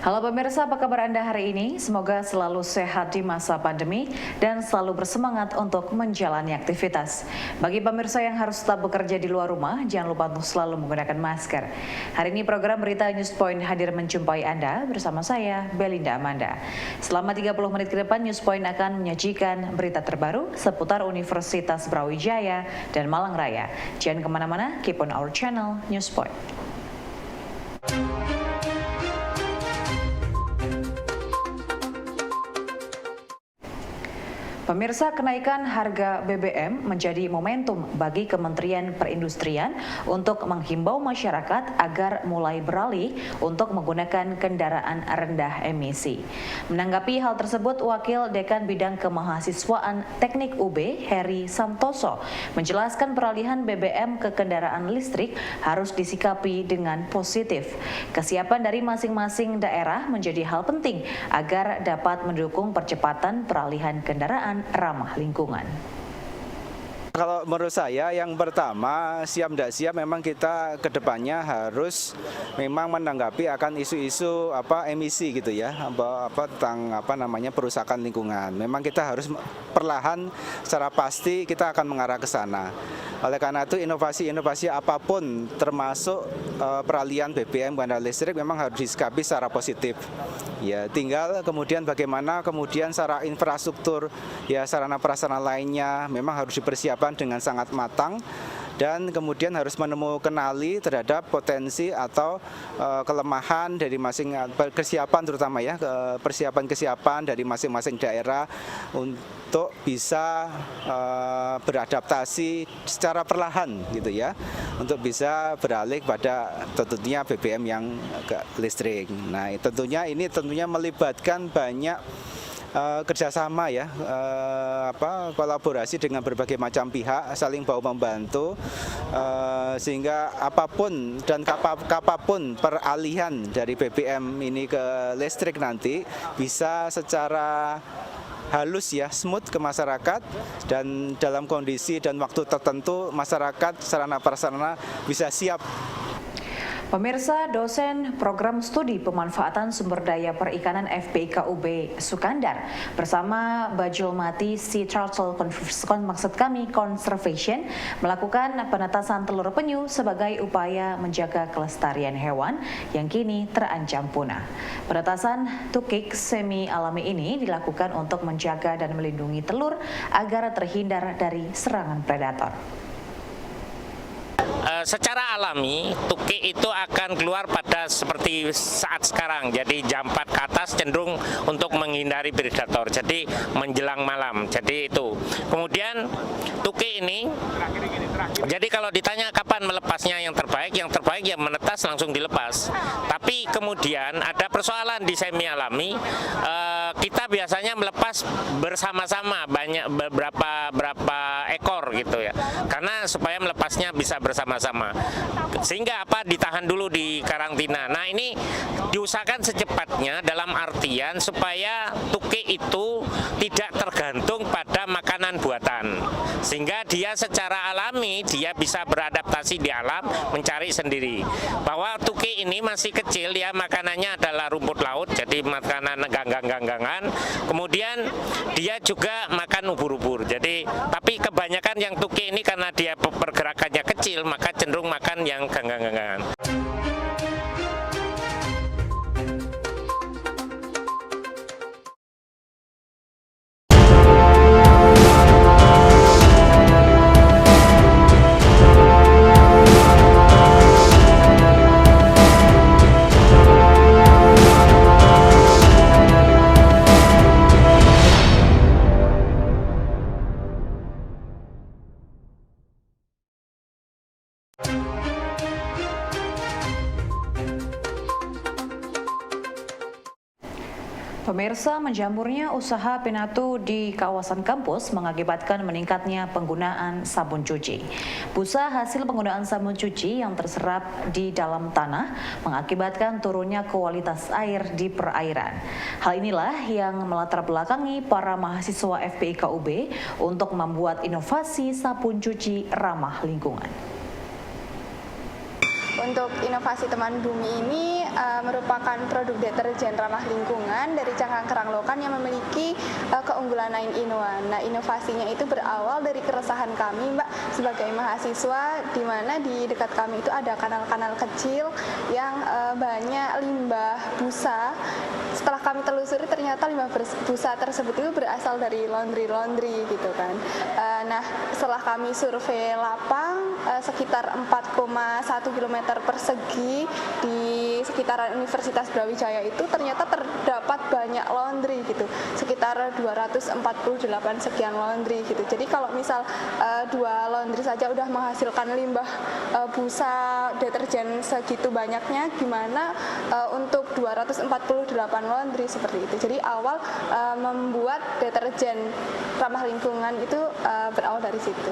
Halo pemirsa, apa kabar Anda hari ini? Semoga selalu sehat di masa pandemi dan selalu bersemangat untuk menjalani aktivitas. Bagi pemirsa yang harus tetap bekerja di luar rumah, jangan lupa untuk selalu menggunakan masker. Hari ini program Berita Newspoint hadir menjumpai Anda bersama saya, Belinda Amanda. Selama 30 menit ke depan, Newspoint akan menyajikan berita terbaru seputar Universitas Brawijaya dan Malang Raya. Jangan kemana-mana, keep on our channel, Newspoint. Pemirsa, kenaikan harga BBM menjadi momentum bagi Kementerian Perindustrian untuk menghimbau masyarakat agar mulai beralih untuk menggunakan kendaraan rendah emisi. Menanggapi hal tersebut, Wakil Dekan Bidang Kemahasiswaan Teknik UB, Heri Santoso, menjelaskan peralihan BBM ke kendaraan listrik harus disikapi dengan positif. Kesiapan dari masing-masing daerah menjadi hal penting agar dapat mendukung percepatan peralihan kendaraan ramah lingkungan. Kalau menurut saya yang pertama siap tidak siap memang kita kedepannya harus memang menanggapi akan isu-isu emisi gitu ya, tentang perusakan lingkungan. Memang kita harus perlahan secara pasti kita akan mengarah ke sana. Oleh karena itu inovasi apapun termasuk peralihan BBM ke kendaraan listrik memang harus disikapi secara positif. Ya, tinggal kemudian bagaimana kemudian secara infrastruktur ya sarana prasarana lainnya memang harus dipersiapkan dengan sangat matang dan kemudian harus kenali terhadap potensi atau kelemahan dari kesiapan terutama ya kesiapan dari masing-masing daerah untuk bisa beradaptasi secara perlahan gitu ya untuk bisa beralih pada tentunya BBM yang listrik. Nah, tentunya melibatkan banyak kerjasama ya, kolaborasi dengan berbagai macam pihak, saling bahu membantu, sehingga apapun dan kapapun peralihan dari BBM ini ke listrik nanti bisa secara halus ya, smooth ke masyarakat dan dalam kondisi dan waktu tertentu masyarakat sarana prasarana bisa siap. Pemirsa, dosen program studi pemanfaatan sumber daya perikanan FPIK UB Sukandar bersama Bajul Mati Sea Turtle Conservation melakukan penetasan telur penyu sebagai upaya menjaga kelestarian hewan yang kini terancam punah. Penetasan tukik semi alami ini dilakukan untuk menjaga dan melindungi telur agar terhindar dari serangan predator. Secara alami, tukik itu akan keluar pada seperti saat sekarang. Jadi jam 4 ke atas cenderung untuk menghindari predator. Jadi menjelang malam. Jadi itu. Kemudian tukik ini, jadi kalau ditanya kapan melepasnya yang terbaik ya menetas langsung dilepas. Tapi kemudian ada persoalan di semi alami. Kita biasanya melepas bersama-sama berapa ekor gitu ya. Karena supaya melepasnya bisa bersama-sama. Sehingga ditahan dulu di karantina. Nah, ini diusahakan secepatnya dalam artian supaya tukik itu tidak tergantung pada makanan buatan. Sehingga dia secara alami dia bisa beradaptasi di alam, mencari sendiri. Bahwa tukik ini masih kecil, ya makanannya adalah rumput laut, jadi makanan ganggang-ganggangan. Kemudian dia juga makan ubur-ubur. Jadi tapi kebanyakan yang tukik ini karena dia pergerakannya kecil, maka cenderung makan yang ganggang-ganggangan. Pemirsa, menjamurnya usaha pinatu di kawasan kampus mengakibatkan meningkatnya penggunaan sabun cuci. Busa hasil penggunaan sabun cuci yang terserap di dalam tanah mengakibatkan turunnya kualitas air di perairan. Hal inilah yang melatar belakangi para mahasiswa FPIK UB untuk membuat inovasi sabun cuci ramah lingkungan. Untuk inovasi Teman Bumi ini merupakan produk deterjen ramah lingkungan dari cangkang kerang lokan yang memiliki keunggulan 9 in 1. Nah, inovasinya itu berawal dari keresahan kami, Mbak, sebagai mahasiswa, di mana di dekat kami itu ada kanal-kanal kecil yang banyak limbah busa. Setelah kami telusuri, ternyata limbah busa tersebut itu berasal dari laundry gitu kan. Nah, setelah kami survei lapang sekitar 4,1 km persegi di sekitaran Universitas Brawijaya itu ternyata terdapat banyak laundry gitu, sekitar 248 sekian laundry gitu. Jadi kalau misal 2 laundry saja udah menghasilkan limbah busa deterjen segitu banyaknya, gimana untuk 248 laundry seperti itu. Jadi awal membuat deterjen ramah lingkungan itu berawal dari situ.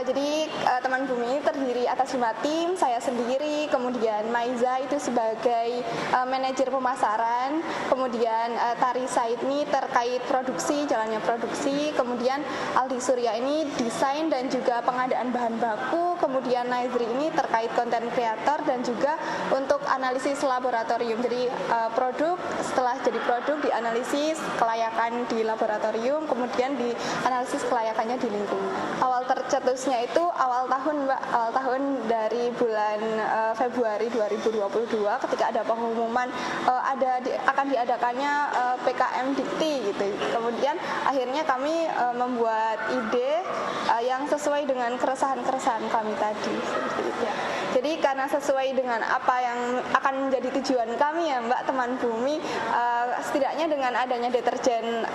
Jadi teman bumi ini terdiri atas 5 tim, saya sendiri, kemudian Maiza itu sebagai manajer pemasaran, kemudian Tari Saidni terkait produksi, jalannya produksi, kemudian Aldi Surya ini desain dan juga pengadaan bahan baku, kemudian Naizri ini terkait konten kreator dan juga untuk analisis laboratorium. Jadi produk setelah jadi produk dianalisis kelayakan di laboratorium, kemudian dianalisis kelayakannya di lingkungan. Awal tercetusnya itu awal tahun, Mbak, awal tahun dari bulan Februari 2022 ketika ada pengumuman akan diadakannya PKM Dikti gitu. Kemudian akhirnya kami membuat ide yang sesuai dengan keresahan-keresahan kami tadi seperti itu. Jadi karena sesuai dengan apa yang akan menjadi tujuan kami ya, Mbak, teman bumi, setidaknya dengan adanya deterjen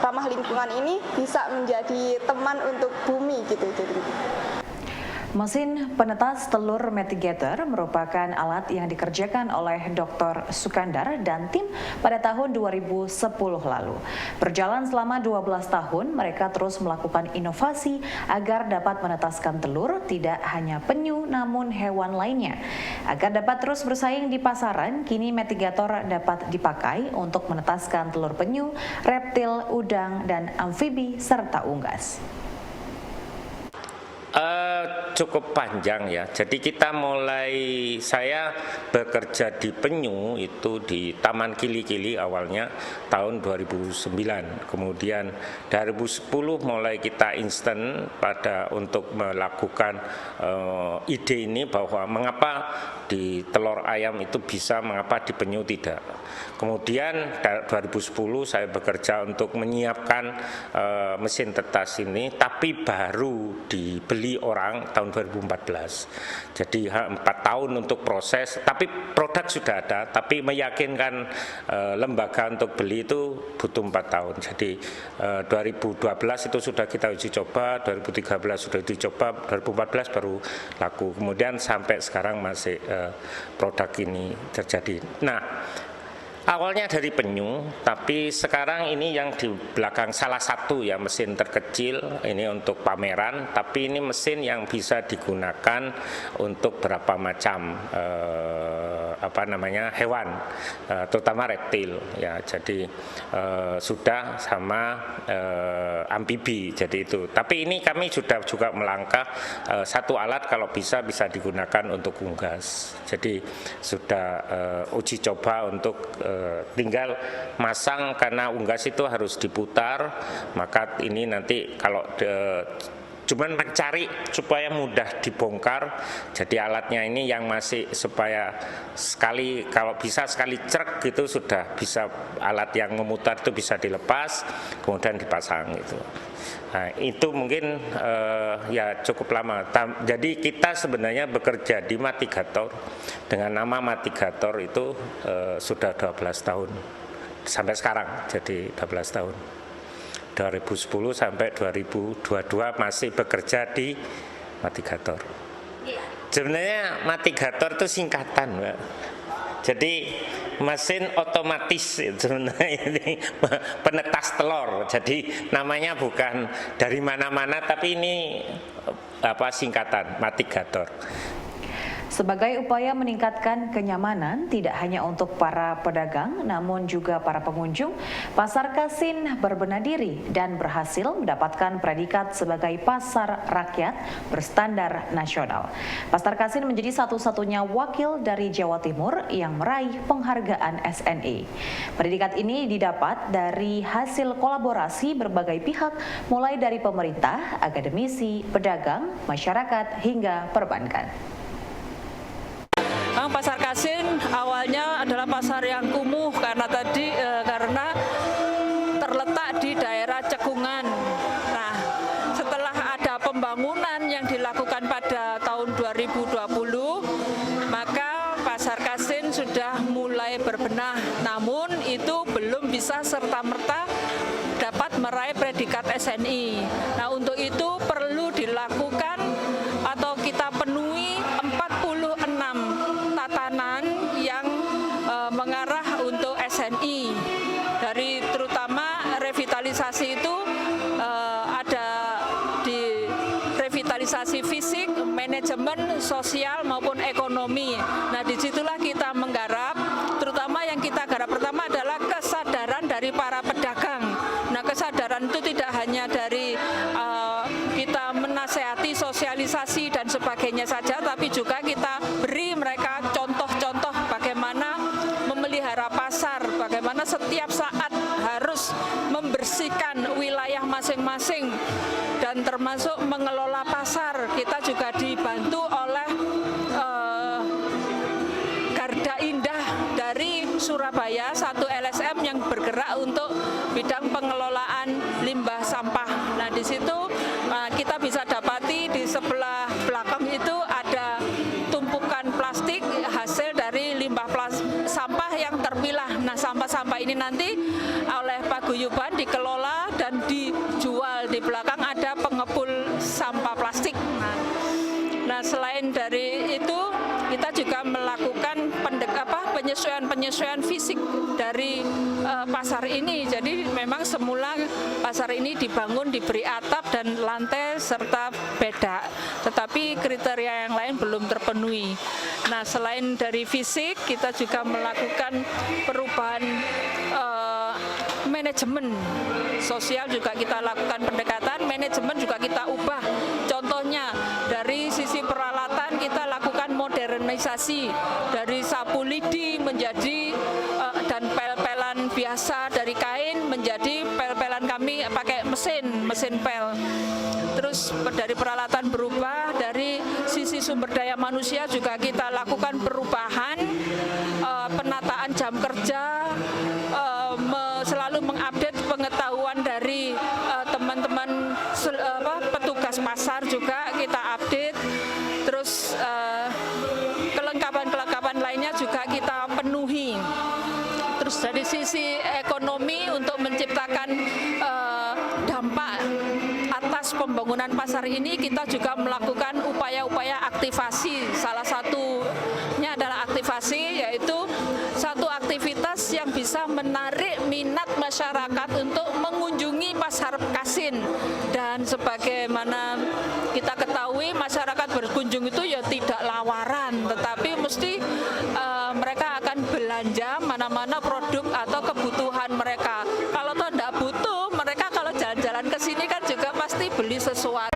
ramah lingkungan ini bisa menjadi teman untuk bumi gitu. Jadi Mesin penetas telur mitigator merupakan alat yang dikerjakan oleh Dr. Sukandar dan tim pada tahun 2010 lalu. Berjalan selama 12 tahun, mereka terus melakukan inovasi agar dapat menetaskan telur tidak hanya penyu namun hewan lainnya. Agar dapat terus bersaing di pasaran, kini mitigator dapat dipakai untuk menetaskan telur penyu, reptil, udang, dan amfibi serta unggas. Cukup panjang ya. Jadi saya bekerja di penyu itu di Taman Kili-Kili awalnya tahun 2009. Kemudian 2010 mulai kita instan untuk melakukan ide ini bahwa mengapa di telur ayam itu bisa, mengapa di penyu tidak. Kemudian 2010 saya bekerja untuk menyiapkan mesin tetas ini, tapi baru dibeli orang tahun 2014. Jadi 4 tahun untuk proses, tapi produk sudah ada, tapi meyakinkan lembaga untuk beli itu butuh 4 tahun. Jadi 2012 itu sudah kita uji coba, 2013 sudah uji coba, 2014 baru laku. Kemudian sampai sekarang masih produk ini terjadi. Nah, awalnya dari penyu, tapi sekarang ini yang di belakang salah satu ya mesin terkecil ini untuk pameran, tapi ini mesin yang bisa digunakan untuk berapa macam hewan, terutama reptil ya. Jadi sudah sama amfibi, jadi itu. Tapi ini kami sudah juga melangkah satu alat kalau bisa digunakan untuk unggas. Jadi sudah uji coba untuk tinggal masang, karena unggas itu harus diputar, maka ini nanti kalau cuman mencari supaya mudah dibongkar, jadi alatnya ini yang masih supaya kalau bisa sekali cerek gitu sudah bisa, alat yang memutar itu bisa dilepas kemudian dipasang gitu. Nah, itu mungkin ya cukup lama. Jadi kita sebenarnya bekerja di Matigator dengan nama Matigator itu sudah 12 tahun sampai sekarang, jadi 12 tahun. 2010 sampai 2022 masih bekerja di Matigator. Sebenarnya Matigator itu singkatan, Mbak. Jadi mesin otomatis sebenarnya ini penetas telur. Jadi namanya bukan dari mana-mana, tapi ini singkatan Matigator. Sebagai upaya meningkatkan kenyamanan tidak hanya untuk para pedagang namun juga para pengunjung, Pasar Kasin berbenah diri dan berhasil mendapatkan predikat sebagai pasar rakyat berstandar nasional. Pasar Kasin menjadi satu-satunya wakil dari Jawa Timur yang meraih penghargaan SNI. Predikat ini didapat dari hasil kolaborasi berbagai pihak mulai dari pemerintah, akademisi, pedagang, masyarakat hingga perbankan. Pasar Kasin awalnya adalah pasar yang kumuh karena terletak di daerah cekungan. Nah, setelah ada pembangunan yang dilakukan pada tahun 2020, maka Pasar Kasin sudah mulai berbenah. Namun itu belum bisa serta-merta dapat meraih predikat SNI. Nah, untuk itu perlu dilakukan atau kita penuhi 46 tatanan yang mengarah untuk SNI. Dari terutama revitalisasi itu ada di revitalisasi fisik, manajemen, sosial maupun ekonomi. Nah, disitulah kita menggarap, terutama yang kita garap pertama adalah kesadaran dari para pedagang. Nah, kesadaran itu tidak hanya dari kita menasehati, sosialisasi dan sebagainya saja, tapi juga kita beri mereka contoh-contoh bagaimana memelihara pasar, bagaimana setiap saat harus membersihkan wilayah masing-masing dan termasuk mengelola pasar. Kita juga dibantu oleh Garda Indah dari Surabaya, satu LSM yang bergerak untuk bidang pengelolaan limbah sampah. Nah, di situ kita bisa dapati di sebelah belakang itu ada tumpukan plastik hasil dari limbah sampah yang terpilah. Nah, sampah-sampah ini nanti oleh paguyuban dikelola dan dijual. Di belakang ada pengepul sampah plastik. Nah, selain dari itu kita juga melakukan penyesuaian fisik dari pasar ini. Jadi memang semula pasar ini dibangun, diberi atap dan lantai serta bedak, tetapi kriteria yang lain belum terpenuhi. Nah, selain dari fisik, kita juga melakukan perubahan manajemen sosial, juga kita lakukan pendekatan, manajemen juga kita ubah. Contohnya dari sisi peralatan kita lakukan modernisasi dari sapu lidi menjadi dan pel-pelan biasa dari kain menjadi pel-pelan kami pakai mesin pel. Terus dari peralatan berubah, dari sisi sumber daya manusia juga kita lakukan perubahan, penataan jam kerja, selalu mengupdate pengetahuan dari teman-teman petugas pasar juga kita update. Terus kelengkapan lainnya juga kita penuhi. Terus dari sisi ekonomi untuk menciptakan dampak atas pembangunan pasar ini kita juga melakukan upaya-upaya aktivasi. Salah satunya adalah aktivasi, yaitu satu aktivitas yang bisa menarik minat masyarakat untuk mengunjungi Pasar Kasin. Dan sebagaimana kita ketahui, masyarakat berkunjung itu ya tidak lawaran, tetapi mesti mereka akan belanja mana-mana produk atau kebutuhan mereka. Kalau tidak butuh, mereka kalau jalan-jalan ke sini kan juga pasti beli sesuatu.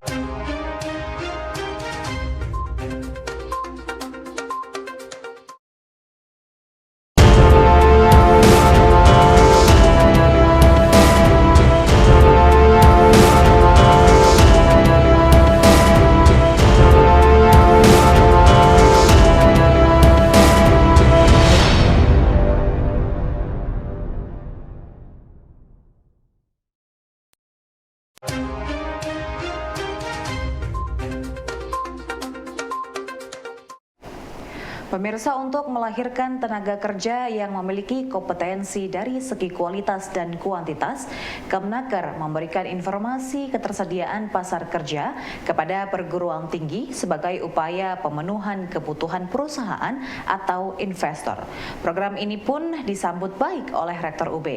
Pemirsa, untuk melahirkan tenaga kerja yang memiliki kompetensi dari segi kualitas dan kuantitas, Kemnaker memberikan informasi ketersediaan pasar kerja kepada perguruan tinggi sebagai upaya pemenuhan kebutuhan perusahaan atau investor. Program ini pun disambut baik oleh Rektor UB.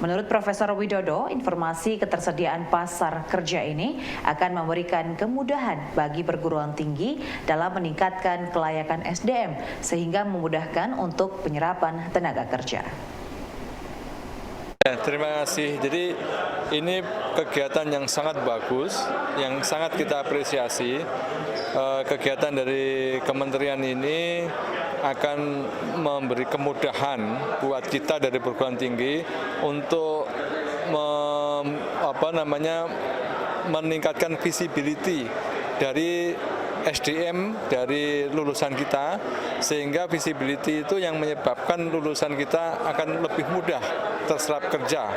Menurut Profesor Widodo, informasi ketersediaan pasar kerja ini akan memberikan kemudahan bagi perguruan tinggi dalam meningkatkan kelayakan SDM, sehingga memudahkan untuk penyerapan tenaga kerja. Ya, terima kasih. Jadi ini kegiatan yang sangat bagus, yang sangat kita apresiasi. Kegiatan dari kementerian ini akan memberi kemudahan buat kita dari perguruan tinggi untuk meningkatkan visibility dari SDM dari lulusan kita, sehingga visibility itu yang menyebabkan lulusan kita akan lebih mudah terserap kerja.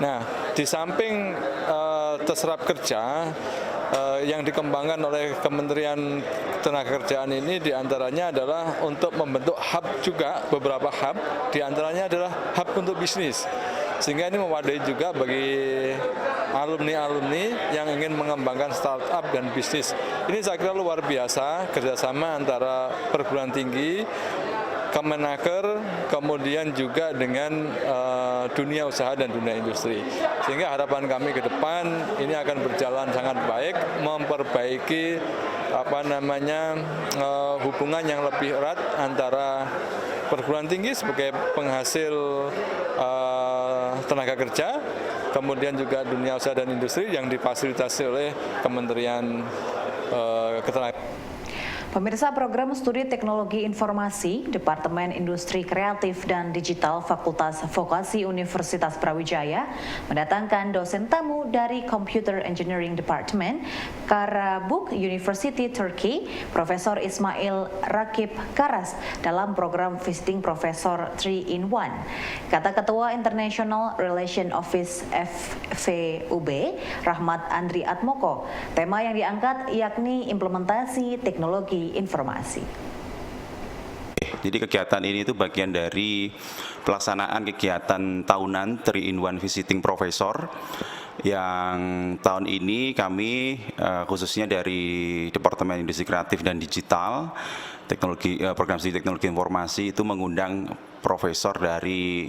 Nah, di samping terserap kerja, yang dikembangkan oleh Kementerian Ketenagakerjaan ini diantaranya adalah untuk membentuk hub juga, beberapa hub, diantaranya adalah hub untuk bisnis. Sehingga ini mewadai juga bagi alumni-alumni yang ingin mengembangkan startup dan bisnis. Ini saya kira luar biasa kerjasama antara perguruan tinggi, Kemenaker, kemudian juga dengan dunia usaha dan dunia industri. Sehingga harapan kami ke depan ini akan berjalan sangat baik, memperbaiki hubungan yang lebih erat antara perguruan tinggi sebagai penghasil tenaga kerja, kemudian juga dunia usaha dan industri yang difasilitasi oleh Kementerian Ketenagakerjaan. Pemirsa, program studi teknologi informasi Departemen Industri Kreatif dan Digital Fakultas Vokasi Universitas Brawijaya mendatangkan dosen tamu dari Computer Engineering Department Karabük University Turkey, Profesor Ismail Rakib Karas, dalam program Visiting Professor 3-in-1. Kata Ketua International Relation Office FVUB, Rahmat Andri Atmoko, tema yang diangkat yakni implementasi teknologi informasi. Jadi kegiatan ini itu bagian dari pelaksanaan kegiatan tahunan 3-in-1 Visiting Professor yang tahun ini kami khususnya dari Departemen Industri Kreatif dan Digital Program Studi Teknologi Informasi itu mengundang profesor dari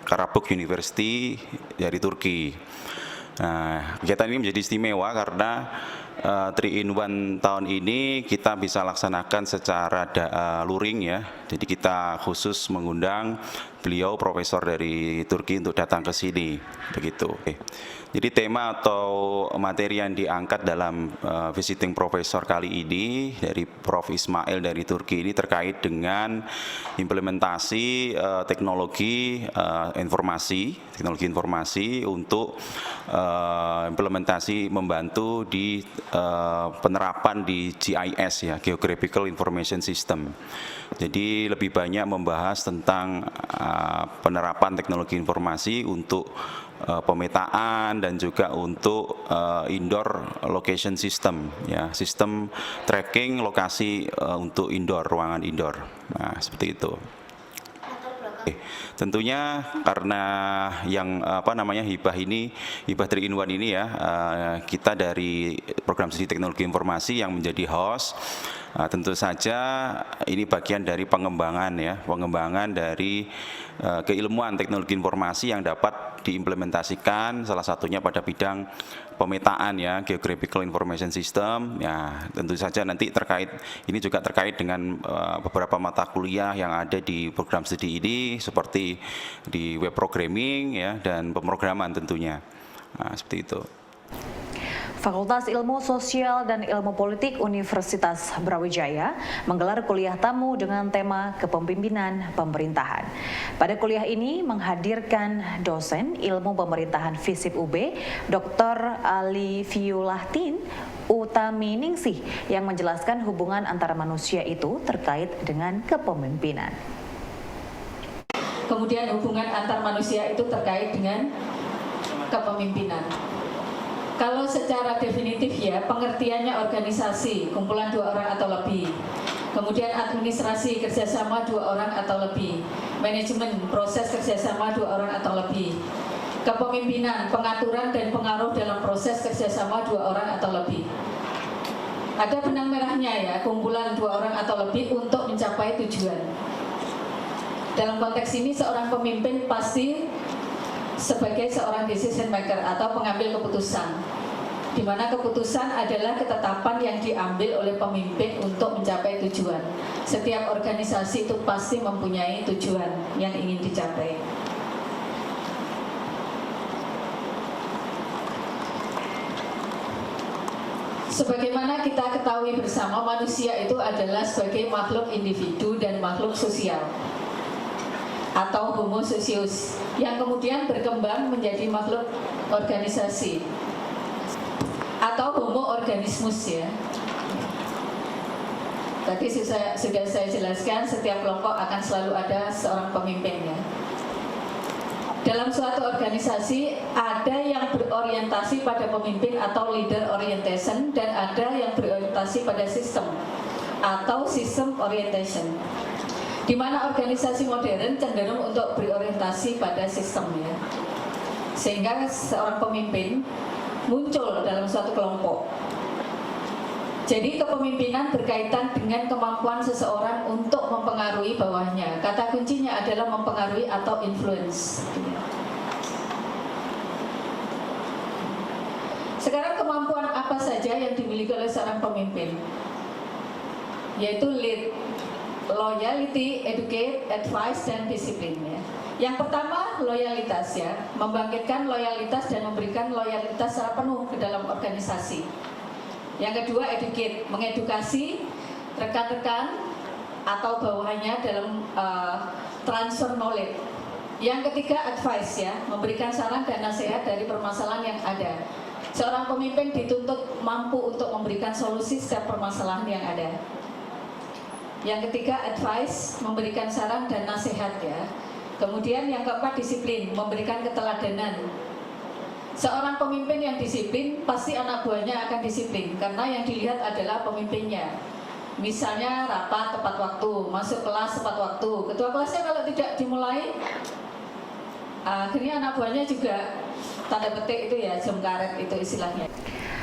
Karabük University dari Turki. Nah, kegiatan ini menjadi istimewa karena 3-in-1 tahun ini kita bisa laksanakan secara luring ya. Jadi kita khusus mengundang beliau profesor dari Turki untuk datang ke sini, begitu. Jadi tema atau materi yang diangkat dalam visiting professor kali ini dari Prof. Ismail dari Turki ini terkait dengan implementasi teknologi informasi untuk implementasi membantu di penerapan di GIS ya, Geographical Information System. Jadi lebih banyak membahas tentang penerapan teknologi informasi untuk pemetaan dan juga untuk indoor location system ya, sistem tracking lokasi untuk indoor, ruangan indoor. Nah, seperti itu. Tentunya karena yang hibah 3-in-1 ini ya, kita dari Program Studi Teknologi Informasi yang menjadi host. Tentu saja ini bagian dari pengembangan dari keilmuan teknologi informasi yang dapat diimplementasikan salah satunya pada bidang pemetaan ya, Geographical Information System ya. Tentu saja nanti ini juga terkait dengan beberapa mata kuliah yang ada di program studi ini seperti di web programming ya dan pemrograman tentunya. Nah, seperti itu. Fakultas Ilmu Sosial dan Ilmu Politik Universitas Brawijaya menggelar kuliah tamu dengan tema Kepemimpinan Pemerintahan. Pada kuliah ini menghadirkan dosen Ilmu Pemerintahan FISIP UB, Dr. Ali Fiulahtin Utaminingsih, yang menjelaskan hubungan antara manusia itu terkait dengan kepemimpinan. Kemudian hubungan antar manusia itu terkait dengan kepemimpinan. Kalau secara definitif ya, pengertiannya organisasi, kumpulan 2 orang atau lebih. Kemudian administrasi kerjasama 2 orang atau lebih. Manajemen proses kerjasama 2 orang atau lebih. Kepemimpinan, pengaturan dan pengaruh dalam proses kerjasama 2 orang atau lebih. Ada benang merahnya ya, kumpulan 2 orang atau lebih untuk mencapai tujuan. Dalam konteks ini seorang pemimpin pasti sebagai seorang decision maker atau pengambil keputusan, di mana keputusan adalah ketetapan yang diambil oleh pemimpin untuk mencapai tujuan. Setiap organisasi itu pasti mempunyai tujuan yang ingin dicapai. Sebagaimana kita ketahui bersama, manusia itu adalah sebagai makhluk individu dan makhluk sosial atau homo socius yang kemudian berkembang menjadi makhluk organisasi atau homo organismus ya. Tadi sudah saya jelaskan, setiap kelompok akan selalu ada seorang pemimpinnya. Dalam suatu organisasi ada yang berorientasi pada pemimpin atau leader orientation, dan ada yang berorientasi pada sistem atau system orientation. Di mana organisasi modern cenderung untuk berorientasi pada sistem ya. Sehingga seorang pemimpin muncul dalam suatu kelompok. Jadi kepemimpinan berkaitan dengan kemampuan seseorang untuk mempengaruhi bawahnya. Kata kuncinya adalah mempengaruhi atau influence. Sekarang kemampuan apa saja yang dimiliki oleh seorang pemimpin? Yaitu lead, loyalty, educate, advice, dan disiplin ya. Yang pertama, loyalitas ya, membangkitkan loyalitas dan memberikan loyalitas secara penuh ke dalam organisasi. Yang kedua, educate, mengedukasi rekan-rekan atau bawahannya dalam transfer knowledge. Yang ketiga, advice ya, memberikan saran dan nasihat dari permasalahan yang ada. Seorang pemimpin dituntut mampu untuk memberikan solusi setiap permasalahan yang ada. Yang ketiga, advice, memberikan saran dan nasihat ya. Kemudian yang keempat, disiplin, memberikan keteladanan. Seorang pemimpin yang disiplin, pasti anak buahnya akan disiplin, karena yang dilihat adalah pemimpinnya. Misalnya rapat tepat waktu, masuk kelas tepat waktu. Ketua kelasnya kalau tidak dimulai, akhirnya anak buahnya juga tanda petik itu ya, jam karet itu istilahnya.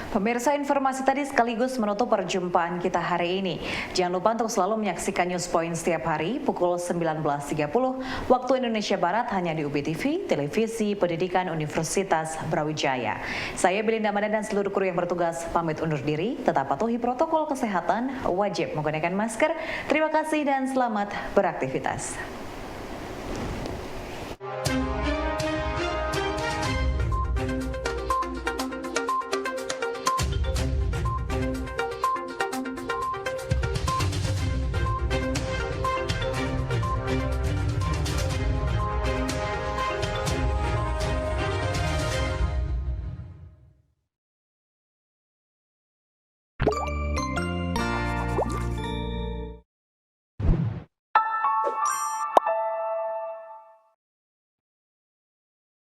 Pemirsa, informasi tadi sekaligus menutup perjumpaan kita hari ini. Jangan lupa untuk selalu menyaksikan News Point setiap hari pukul 19.30 waktu Indonesia Barat hanya di UBTV, Televisi Pendidikan Universitas Brawijaya. Saya Belinda Madan dan seluruh kru yang bertugas pamit undur diri. Tetap patuhi protokol kesehatan, wajib menggunakan masker. Terima kasih dan selamat beraktivitas.